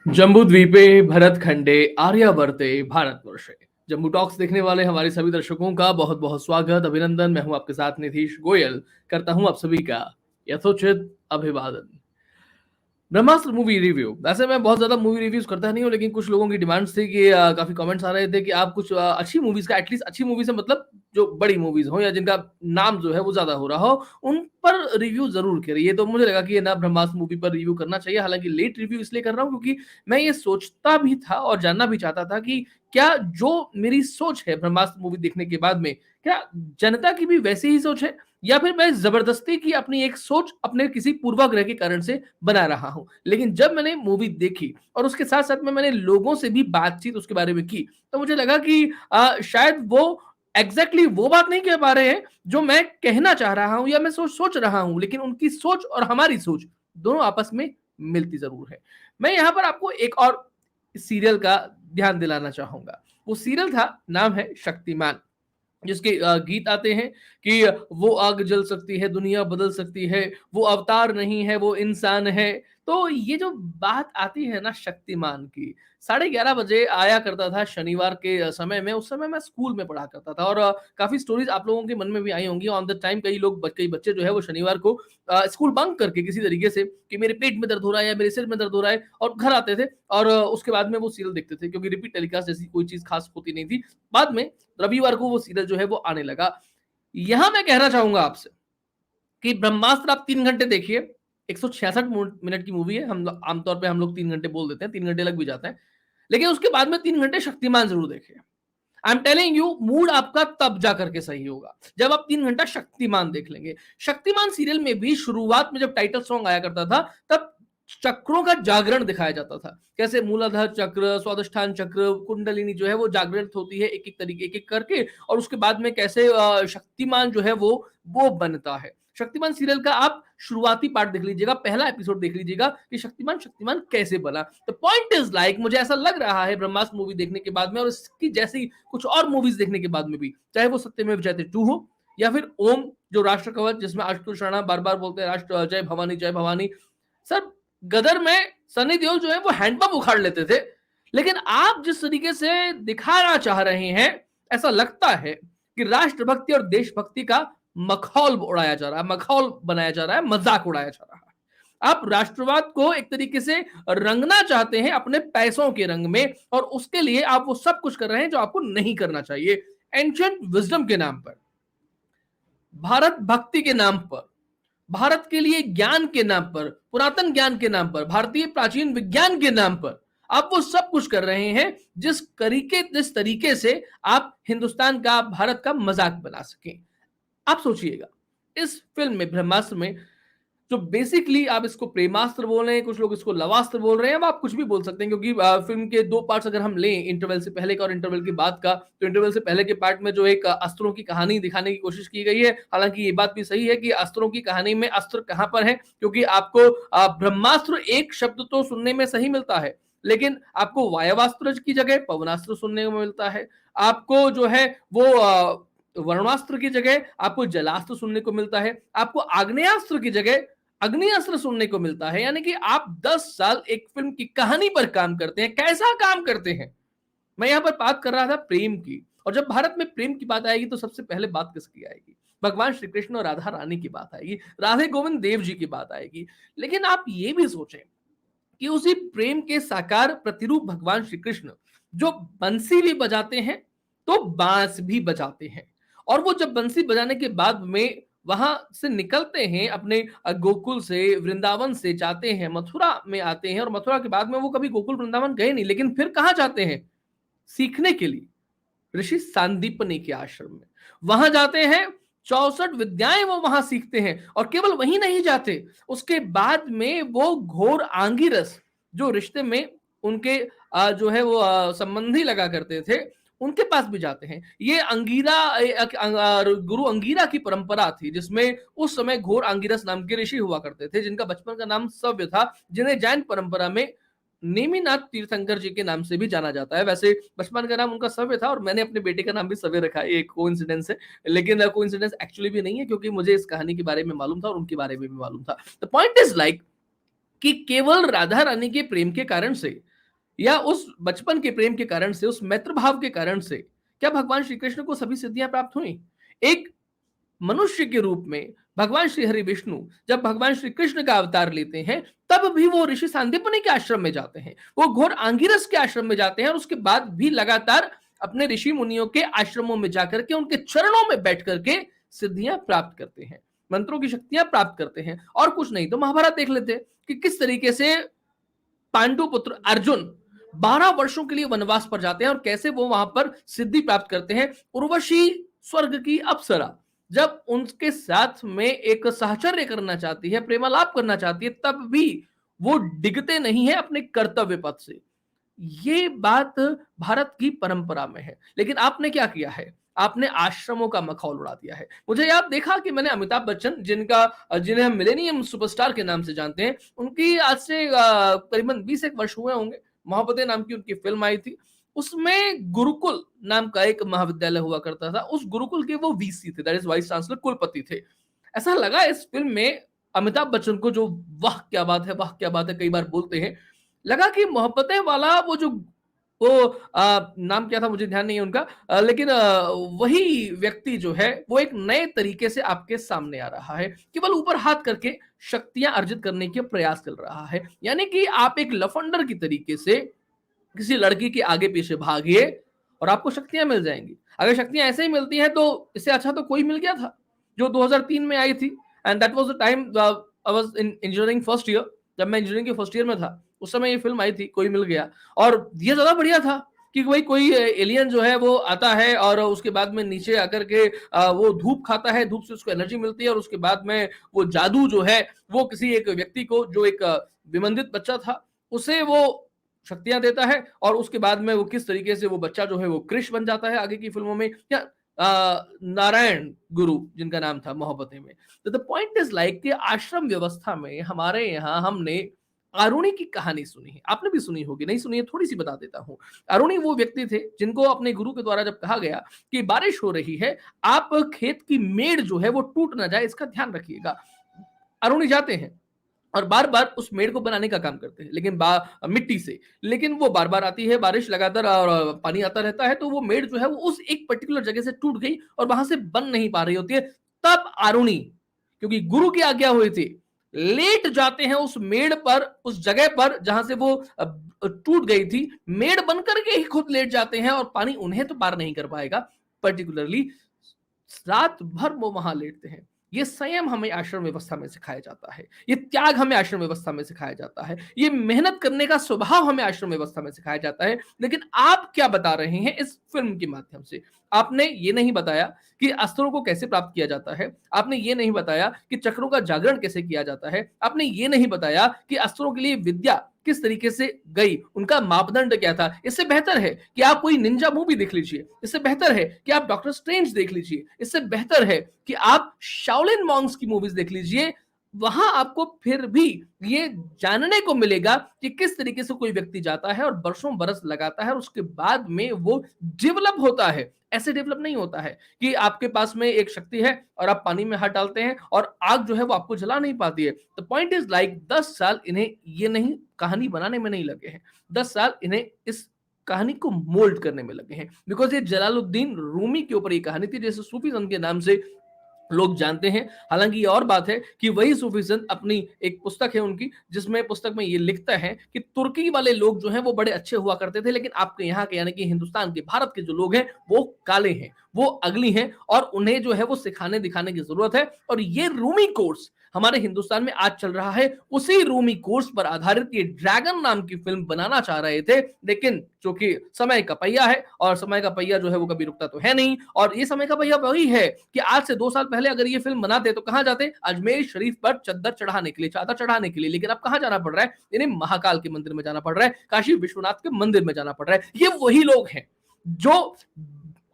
जम्बूद्वीपे भरतखंडे आर्यावर्ते भारतवर्षे। जम्बू टॉक्स देखने वाले हमारे सभी दर्शकों का बहुत बहुत स्वागत, अभिनंदन। मैं हूं आपके साथ निधीश गोयल, करता हूं आप सभी का यथोचित अभिवादन। ब्रह्मास्त्र मूवी रिव्यू। वैसे मैं बहुत ज्यादा मूवी रिव्यूज करता नहीं हूँ, लेकिन कुछ लोगों की डिमांड्स थी कि काफी कमेंट्स आ रहे थे कि आप कुछ अच्छी मूवीज का, एटलीस्ट अच्छी मूवी से मतलब जो बड़ी मूवीज हो या जिनका नाम जो है वो ज्यादा हो रहा हो, उन पर रिव्यू जरूर करिए। तो मुझे लगा कि ये ना ब्रह्मास्त्र मूवी पर रिव्यू करना चाहिए। हालांकि लेट रिव्यू इसलिए कर रहा हूँ क्योंकि मैं ये सोचता भी था और जानना भी चाहता था कि क्या जो मेरी सोच है ब्रह्मास्त्र मूवी देखने के बाद में, क्या जनता की भी वैसी ही सोच है, या फिर मैं जबरदस्ती की अपनी एक सोच अपने किसी पूर्वाग्रह के कारण से बना रहा हूं। लेकिन जब मैंने मूवी देखी और उसके साथ साथ में मैंने लोगों से भी बातचीत उसके बारे में की, तो मुझे लगा कि शायद वो एग्जैक्टली वो बात नहीं कह पा रहे हैं जो मैं कहना चाह रहा हूं या मैं सोच सोच रहा हूं, लेकिन उनकी सोच और हमारी सोच दोनों आपस में मिलती जरूर है। मैं यहां पर आपको एक और सीरियल का ध्यान दिलाना चाहूंगा। वो सीरियल था, नाम है शक्तिमान, जिसके गीत आते हैं कि वो आग जल सकती है, दुनिया बदल सकती है, वो अवतार नहीं है, वो इंसान है। तो ये जो बात आती है ना शक्तिमान की, 11:30 बजे आया करता था शनिवार के समय में। उस समय मैं स्कूल में पढ़ा करता था और काफी स्टोरीज आप लोगों के मन में भी आई होंगी। ऑन द टाइम कई बच्चे जो है वो शनिवार को स्कूल बंक करके किसी तरीके से कि मेरे पेट में दर्द हो रहा है या मेरे सिर में दर्द हो रहा है, और घर आते थे और उसके बाद में वो सीरियल देखते थे, क्योंकि रिपीट टेलीकास्ट जैसी कोई चीज खास होती नहीं थी। बाद में रविवार को वो सीरियल जो है वो आने लगा। यहां मैं कहना चाहूंगा आपसे कि ब्रह्मास्त्र आप 3 घंटे देखिए। 166 मिनट की मूवी है। हम आमतौर पे हम लोग 3 घंटे बोल देते हैं, 3 घंटे लग भी जाते हैं, लेकिन उसके बाद में 3 घंटे शक्तिमान जरूर देखिए। I am telling you, mood आपका तब जाकर के सही होगा जब आप 3 घंटा शक्तिमान देख लेंगे। शक्तिमान सीरियल में भी शुरुआत में जब टाइटल सॉन्ग आया करता था, तब चक्रों का जागरण दिखाया जाता था। कैसे मूलाधार चक्र, स्वादिष्ठान चक्र, कुंडलिनी जो है वो जागृत होती है एक एक तरीके एक एक करके, और उसके बाद में कैसे शक्तिमान जो है वो बनता है। शक्तिमान सीरियल का आप शुरुआती पार्ट देख लीजिएगा, पहला एपिसोड देख लीजिएगा कि शक्तिमान शक्तिमान कैसे बना। तो पॉइंट इज लाइक, मुझे ऐसा लग रहा है ब्रह्मास्त्र मूवी देखने के बाद में और इसकी जैसी कुछ और मूवीज देखने के बाद में भी, चाहे वो सत्यमेव जयते 2 हो या फिर ओम जो राष्ट्र कवच, जिसमें आशुतोष राणा बार बार बोलते हैं राष्ट्र जय भवानी जय भवानी। सर, गदर में सनी देओल जो है वो हैंडपंप उखाड़ लेते थे, लेकिन आप जिस तरीके से दिखाना चाह रहे हैं, ऐसा लगता है कि राष्ट्रभक्ति और देशभक्ति का मखौल उड़ाया जा रहा है, मखौल बनाया जा रहा है, मजाक उड़ाया जा रहा है। आप राष्ट्रवाद को एक तरीके से रंगना चाहते हैं अपने पैसों के रंग में, और उसके लिए आप वो सब कुछ कर रहे हैं जो आपको नहीं करना चाहिए। एंशिएंट विजडम के नाम पर, भारत भक्ति के नाम पर, भारत के लिए ज्ञान के नाम पर, पुरातन ज्ञान के नाम पर, भारतीय प्राचीन विज्ञान के नाम पर आप वो सब कुछ कर रहे हैं जिस तरीके से आप हिंदुस्तान का, भारत का मजाक बना सकें। आप सोचिएगा, इस फिल्म में, ब्रह्मास्त्र में, जो बेसिकली आप इसको प्रेमास्त्र बोल रहे हैं, कुछ लोग इसको लवास्त्र बोल रहे हैं, अब आप कुछ भी बोल सकते हैं, क्योंकि फिल्म के 2 पार्ट्स अगर हम लें, इंटरवल से पहले का और इंटरवल के बाद का, तो इंटरवल से पहले के पार्ट में जो एक अस्त्रों की कहानी दिखाने की कोशिश की गई है। हालांकि ये बात भी सही है कि अस्त्रों की कहानी में अस्त्र कहां पर है, क्योंकि आपको ब्रह्मास्त्र एक शब्द तो सुनने में सही मिलता है, लेकिन आपको वायवास्त्र की जगह पवनास्त्र सुनने को मिलता है। आपको जो है वो वर्णास्त्र की जगह आपको जलास्त्र सुनने को मिलता है। आपको आग्नेयास्त्र की जगह अग्नि अस्त्र सुनने को मिलता है। यानी कि आप 10 साल एक फिल्म की कहानी पर काम करते हैं। कैसा काम करते हैं? मैं यहां पर बात कर रहा था प्रेम की, और जब भारत में प्रेम की बात आएगी तो सबसे पहले बात किसकी आएगी? भगवान श्री कृष्ण और राधा रानी की बात आएगी, राधे गोविंद देव जी की बात आएगी। लेकिन आप ये भी सोचें कि उसी प्रेम के साकार प्रतिरूप भगवान श्री कृष्ण, जो बंसी भी बजाते हैं तो बांस भी बजाते हैं, और वो जब बंसी बजाने के बाद में वहां से निकलते हैं अपने गोकुल से, वृंदावन से जाते हैं, मथुरा में आते हैं, और मथुरा के बाद में वो कभी गोकुल वृंदावन गए नहीं, लेकिन फिर कहां जाते हैं सीखने के लिए? ऋषि सांदीपनि के आश्रम में वहां जाते हैं। 64 विद्याएं वो वहां सीखते हैं, और केवल वहीं नहीं जाते, उसके बाद में वो घोर आंगिरस, जो रिश्ते में उनके जो है वो संबंधी लगा करते थे, उनके पास भी जाते हैं। ये गुरु अंगीरा की परंपरा थी, जिसमें उस समय घोर आंगिरस नाम के ऋषि हुआ करते थे, जिनका बचपन का नाम सव्य था, जिन्हें जैन परंपरा में नेमिनाथ तीर्थंकर जी के नाम से भी जाना जाता है। वैसे बचपन का नाम उनका सव्य था, और मैंने अपने बेटे का नाम भी सव्य रखा है। एक कोइंसिडेंस है, लेकिन कोइंसिडेंस एक्चुअली भी नहीं है, क्योंकि मुझे इस कहानी के बारे में मालूम था और उनके बारे में भी मालूम था। द पॉइंट इज लाइक कि केवल राधा रानी के प्रेम के कारण से या उस बचपन के प्रेम के कारण से, उस मैत्र भाव के कारण से क्या भगवान श्री कृष्ण को सभी सिद्धियां प्राप्त हुई? एक मनुष्य के रूप में भगवान श्री हरि विष्णु जब भगवान श्री कृष्ण का अवतार लेते हैं, तब भी वो ऋषि सांदीपनि के आश्रम में जाते हैं, वो घोर आंगिरस के आश्रम में जाते हैं, और उसके बाद भी लगातार अपने ऋषि मुनियों के आश्रमों में जाकर के उनके चरणों में बैठ करके सिद्धियां प्राप्त करते हैं, मंत्रों की शक्तियां प्राप्त करते हैं। और कुछ नहीं तो महाभारत देख लेते कि किस तरीके से पांडु पुत्र अर्जुन 12 वर्षों के लिए वनवास पर जाते हैं और कैसे वो वहां पर सिद्धि प्राप्त करते हैं। उर्वशी स्वर्ग की अप्सरा जब उनके साथ में एक साहचर्य करना चाहती है, प्रेमालाप करना चाहती है, तब भी वो डिगते नहीं है अपने कर्तव्य पथ से। ये बात भारत की परंपरा में है, लेकिन आपने क्या किया है? आपने आश्रमों का मखौल उड़ा दिया है। मुझे याद देखा कि मैंने अमिताभ बच्चन जिन्हें हम मिलेनियम सुपरस्टार के नाम से जानते हैं, उनकी आज से करीबन 20 एक वर्ष हुए होंगे, मोहब्बतें नाम की उनकी फिल्म आई थी। उसमें गुरुकुल नाम का एक महाविद्यालय हुआ करता था। उस गुरुकुल के वो वीसी थे, दैट इज वाइस चांसलर, कुलपति थे। ऐसा लगा इस फिल्म में अमिताभ बच्चन को, जो वाह क्या बात है, वाह क्या बात है कई बार बोलते हैं, लगा कि मोहब्बतें वाला वो नाम क्या था मुझे ध्यान नहीं है उनका, लेकिन वही व्यक्ति जो है वो एक नए तरीके से आपके सामने आ रहा है, केवल ऊपर हाथ करके शक्तियां अर्जित करने के प्रयास कर रहा है। यानी कि आप एक लफंडर की तरीके से किसी लड़की के आगे पीछे भागिए और आपको शक्तियां मिल जाएंगी। अगर शक्तियां ऐसे ही मिलती हैं तो इससे अच्छा तो कोई मिल गया था जो 2003 में आई थी, and that was the time I was in engineering first year. जब मैं इंजीनियरिंग के फर्स्ट ईयर में था उस समय ये फिल्म आई थी, कोई मिल गया। और ये ज्यादा बढ़िया था कि भाई कोई एलियन जो है वो आता है और उसके बाद में नीचे आकर के वो धूप खाता है, धूप से उसको एनर्जी मिलती है, और उसके बाद में वो जादू जो है वो किसी एक व्यक्ति को, जो एक विमंदित बच्चा था, उसे वो शक्तियां देता है, और उसके बाद में वो किस तरीके से वो बच्चा जो है वो कृष्ण बन जाता है आगे की फिल्मों में, या नारायण गुरु जिनका नाम था मोहब्बतें में। तो द पॉइंट इज लाइक कि आश्रम व्यवस्था में हमारे यहाँ हमने अरुणी की कहानी सुनी है, आपने भी सुनी होगी, नहीं सुनी है थोड़ी सी बता देता हूँ। अरुणी वो व्यक्ति थे जिनको अपने गुरु के द्वारा जब कहा गया कि बारिश हो रही है, आप खेत की मेड़ जो है वो टूट ना जाए इसका ध्यान रखिएगा। अरुणी जाते हैं और बार बार उस मेड़ को बनाने का काम करते हैं, लेकिन मिट्टी से, लेकिन वो बार बार आती है बारिश लगातार और पानी आता रहता है, तो वो मेड़ जो है वो उस एक पर्टिकुलर जगह से टूट गई और वहां से बन नहीं पा रही होती है। तब अरुणी, क्योंकि गुरु की आज्ञा हुई थी, लेट जाते हैं उस मेड़ पर, उस जगह पर जहां से वो टूट गई थी, मेड़ बनकर के ही खुद लेट जाते हैं, और पानी उन्हें तो पार नहीं कर पाएगा। पर्टिकुलरली रात भर वो वहां लेटते हैं। ये संयम हमें आश्रम व्यवस्था में सिखाया जाता है, ये त्याग हमें आश्रम व्यवस्था में सिखाया जाता है, ये मेहनत करने का स्वभाव हमें आश्रम व्यवस्था में सिखाया जाता है। लेकिन आप क्या बता रहे हैं इस फिल्म के माध्यम से? आपने ये नहीं बताया कि अस्त्रों को कैसे प्राप्त किया जाता है, आपने ये नहीं बताया कि चक्रों का जागरण कैसे किया जाता है, आपने ये नहीं बताया कि अस्त्रों के लिए विद्या किस तरीके से गई, उनका मापदंड क्या था। इससे बेहतर है कि आप कोई निंजा मूवी देख लीजिए, इससे बेहतर है कि आप डॉक्टर स्ट्रेंज देख लीजिए, इससे बेहतर है कि आप शाओलिन मॉन्क्स की मूवीज देख लीजिए। वहां आपको फिर भी ये जानने को मिलेगा कि किस तरीके से कोई व्यक्ति जाता है और बरसों बरस लगाता है और उसके बाद में वो डेवलप होता है। ऐसे डेवलप नहीं होता है कि आपके पास में एक शक्ति है और आप पानी में हाथ डालते हैं और आग जो है वो आपको जला नहीं पाती है। द पॉइंट इज लाइक 10 साल इन्हें ये नहीं कहानी बनाने में नहीं लगे हैं, 10 साल इन्हें इस कहानी को मोल्ड करने में लगे हैं, बिकॉज ये जलालुद्दीन रूमी के ऊपर ये कहानी थी, जैसे सूफीज्म के नाम से लोग जानते हैं। हालांकि ये और बात है कि वही सूफी संत अपनी एक पुस्तक है उनकी, जिसमें पुस्तक में ये लिखता है कि तुर्की वाले लोग जो हैं वो बड़े अच्छे हुआ करते थे, लेकिन आपके यहाँ के यानी कि हिंदुस्तान के, भारत के जो लोग हैं वो काले हैं, वो अगली हैं, और उन्हें जो है वो सिखाने दिखाने की जरूरत है। और ये रूमी कोर्स हमारे हिंदुस्तान में आज चल रहा है, उसी रूमी कोर्स पर आधारित ये ड्रैगन नाम की फिल्म बनाना चाह रहे थे, लेकिन चूंकि समय का पहिया है, और समय का पहिया जो है वो कभी रुकता तो है नहीं, और ये समय का पहिया वही है कि आज से 2 साल पहले अगर ये फिल्म बनाते तो कहां जाते? अजमेर शरीफ पर चद्दर चढ़ाने के लिए, चादर चढ़ाने के लिए। लेकिन अब कहां जाना पड़ रहा है? इन्हें महाकाल के मंदिर में जाना पड़ रहा है, काशी विश्वनाथ के मंदिर में जाना पड़ रहा है। ये वही लोग हैं जो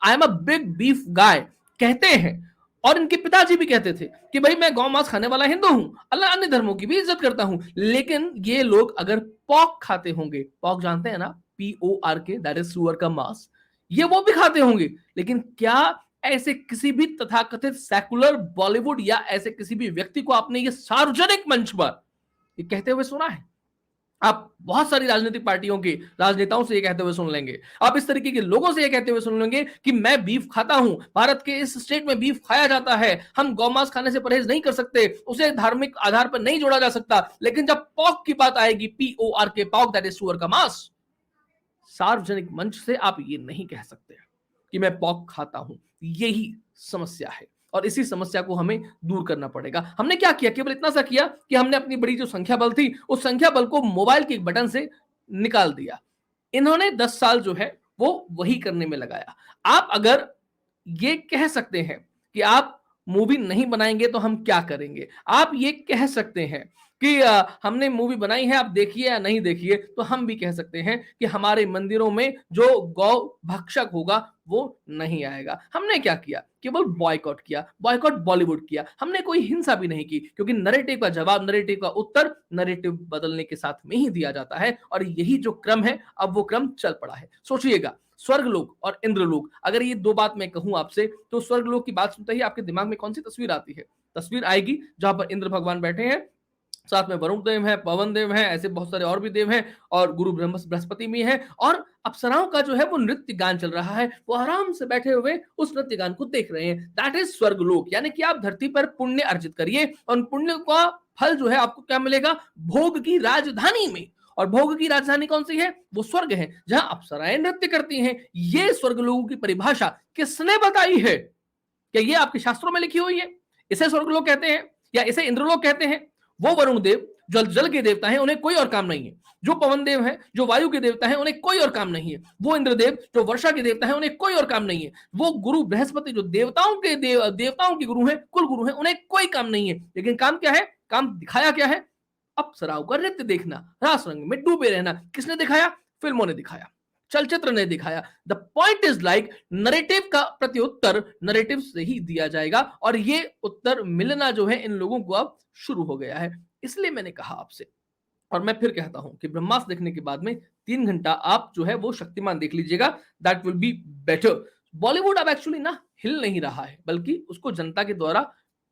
I am a big beef guy कहते हैं, और इनके पिताजी भी कहते थे कि भाई मैं गौ मांस खाने वाला हिंदू हूं, अल्लाह अन्य धर्मों की भी इज्जत करता हूं। लेकिन ये लोग अगर पॉक खाते होंगे, पॉक जानते हैं ना, PORK, दैट इज सुअर का मांस, ये वो भी खाते होंगे, लेकिन क्या ऐसे किसी भी तथाकथित सेकुलर बॉलीवुड या ऐसे किसी भी व्यक्ति को आपने ये सार्वजनिक मंच पर ये कहते हुए सुना है? आप बहुत सारी राजनीतिक पार्टियों के राजनेताओं से ये कहते हुए सुन लेंगे, आप इस तरीके के लोगों से ये कहते हुए सुन लेंगे कि मैं बीफ खाता हूं, भारत के इस स्टेट में बीफ खाया जाता है, हम गौमांस खाने से परहेज नहीं कर सकते, उसे धार्मिक आधार पर नहीं जोड़ा जा सकता। लेकिन जब पॉक की बात आएगी, PORK, पॉक दैट इज सुअर का मांस, सार्वजनिक मंच से आप ये नहीं कह सकते कि मैं पॉक खाता हूं। यही समस्या है और इसी समस्या को हमें दूर करना पड़ेगा। हमने क्या किया, केवल इतना सा किया कि हमने अपनी बड़ी जो संख्या बल थी, उस संख्या बल को मोबाइल के एक बटन से निकाल दिया। इन्होंने 10 साल जो है वो वही करने में लगाया। आप अगर ये कह सकते हैं कि आप मूवी नहीं बनाएंगे तो हम क्या करेंगे, आप ये कह सकते हैं कि हमने मूवी बनाई है, आप देखिए या नहीं देखिए, तो हम भी कह सकते हैं कि हमारे मंदिरों में जो गौ भक्षक होगा वो नहीं आएगा। हमने क्या किया, केवल बॉयकॉट किया, बॉयकॉट बॉलीवुड किया। हमने कोई हिंसा भी नहीं की, क्योंकि नरेटिव का जवाब, नरेटिव का उत्तर नरेटिव बदलने के साथ में ही दिया जाता है। और यही जो क्रम है, अब वो क्रम चल पड़ा है। सोचिएगा, स्वर्गलोक और इंद्रलोक, अगर ये दो बात मैं कहूं आपसे, तो स्वर्गलोक की बात सुनते ही आपके दिमाग में कौन सी तस्वीर आती है? तस्वीर आएगी जहां पर इंद्र भगवान बैठे हैं, साथ में वरुण देव है, पवन देव है, ऐसे बहुत सारे और भी देव हैं, और गुरु बृहस्पति भी है, और अप्सराओं का जो है वो नृत्य गान चल रहा है, वो आराम से बैठे हुए उस नृत्य गान को देख रहे हैं। दैट इज स्वर्गलोक। यानी कि आप धरती पर पुण्य अर्जित करिए और पुण्य का फल जो है आपको क्या मिलेगा? भोग की राजधानी में। और भोग की राजधानी कौन सी है? वो स्वर्ग है, जहां अप्सराएं नृत्य करती हैं। ये स्वर्गलोक की परिभाषा किसने बताई है? क्या ये आपके शास्त्रों में लिखी हुई है? इसे स्वर्गलोक कहते हैं या इसे इंद्रलोक कहते हैं। वो वरुण देव जो जल के देवता हैं, उन्हें कोई और काम नहीं है। जो पवन देव हैं, जो वायु के देवता हैं, उन्हें कोई और काम नहीं है। वो इंद्रदेव जो वर्षा के देवता हैं, उन्हें कोई और काम नहीं है। वो गुरु बृहस्पति जो देवताओं के देवताओं के गुरु हैं, कुल गुरु हैं, उन्हें कोई काम नहीं है। लेकिन काम क्या है? काम दिखाया क्या है? अप्सराओं का नृत्य देखना, रास रंग में डूबे रहना। किसने दिखाया? फिल्मों ने दिखाया, चलचित्र ने दिखाया। The point is like, narrative का प्रत्युत्तर नरेटिव से ही दिया जाएगा, और ये उत्तर मिलना जो है इन लोगों को अब शुरू हो गया है। इसलिए मैंने कहा आपसे, और मैं फिर कहता हूं कि ब्रह्मास्त्र देखने के बाद में 3 घंटा आप जो है वो शक्तिमान देख लीजिएगा, that will be better. Bollywood अब एक्चुअली ना हिल नहीं रहा है, बल्कि उसको जनता के द्वारा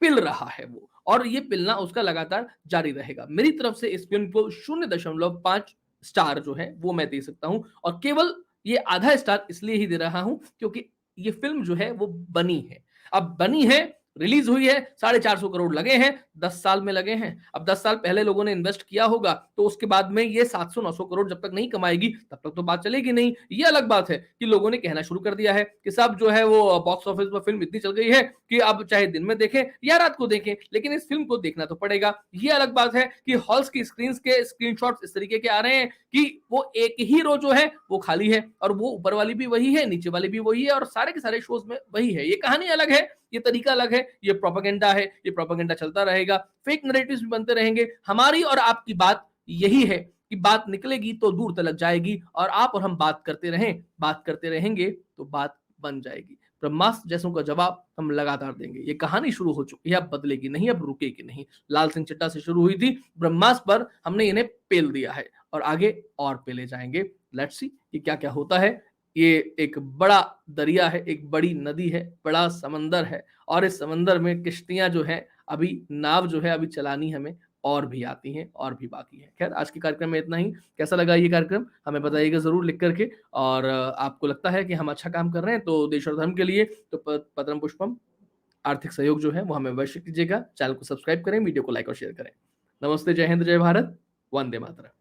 पिल रहा है वो, और ये पिलना उसका लगातार जारी रहेगा। मेरी तरफ से इस फिल्म को 0.5 स्टार जो है वो मैं दे सकता हूं, और केवल ये आधा स्टार इसलिए ही दे रहा हूं क्योंकि ये फिल्म जो है वो बनी है। अब बनी है, रिलीज हुई है, 450 करोड़ लगे हैं, 10 साल में लगे हैं। अब 10 साल पहले लोगों ने इन्वेस्ट किया होगा, तो उसके बाद में ये 700-900 करोड़ जब तक नहीं कमाएगी, तब तक तो बात चलेगी नहीं। ये अलग बात है कि लोगों ने कहना शुरू कर दिया है कि सब जो है वो बॉक्स ऑफिस पर फिल्म इतनी चल गई है कि अब चाहे दिन में देखें या रात को देखें, लेकिन इस फिल्म को देखना तो पड़ेगा। ये अलग बात है कि हॉल्स की स्क्रीन के स्क्रीनशॉट्स इस तरीके के आ रहे हैं कि वो एक ही रो जो है वो खाली है, और वो ऊपर वाली भी वही है, नीचे वाली भी वही है, और सारे के सारे शोज में वही है। ये कहानी अलग है, ये तरीका अलग है, ये प्रोपेगेंडा है, ये प्रोपेगेंडा चलता रहेगा, फेक नैरेटिव्स भी बनते रहेंगे। हमारी और आपकी बात यही है कि बात निकलेगी तो दूर तक जाएगी, और आप और हम बात करते रहें, बात करते रहेंगे तो बात बन जाएगी। ब्रह्मास्त्र जैसों का जवाब हम लगातार देंगे। ये कहानी शुरू हो चुकी है, अब बदलेगी नहीं, अब रुकेगी नहीं। लाल सिंह चड्ढा से शुरू हुई थी, ब्रह्मास्त्र पर हमने इन्हें पेल दिया है, और आगे और पेले जाएंगे। लेट्स सी कि क्या क्या होता है। ये एक बड़ा दरिया है, एक बड़ी नदी है, बड़ा समंदर है, और इस समंदर में किश्तियां जो है, अभी नाव जो है अभी चलानी हमें और भी आती हैं, और भी बाकी है। खैर, आज के कार्यक्रम में इतना ही। कैसा लगा ये कार्यक्रम हमें बताइएगा जरूर लिख करके, और आपको लगता है कि हम अच्छा काम कर रहे हैं तो देश और धर्म के लिए, तो पत्रम पुष्पम आर्थिक सहयोग जो है वो हमें अवश्य कीजिएगा। चैनल को सब्सक्राइब करें, वीडियो को लाइक और शेयर करें। नमस्ते, जय हिंद, जय भारत, वंदे मातरम।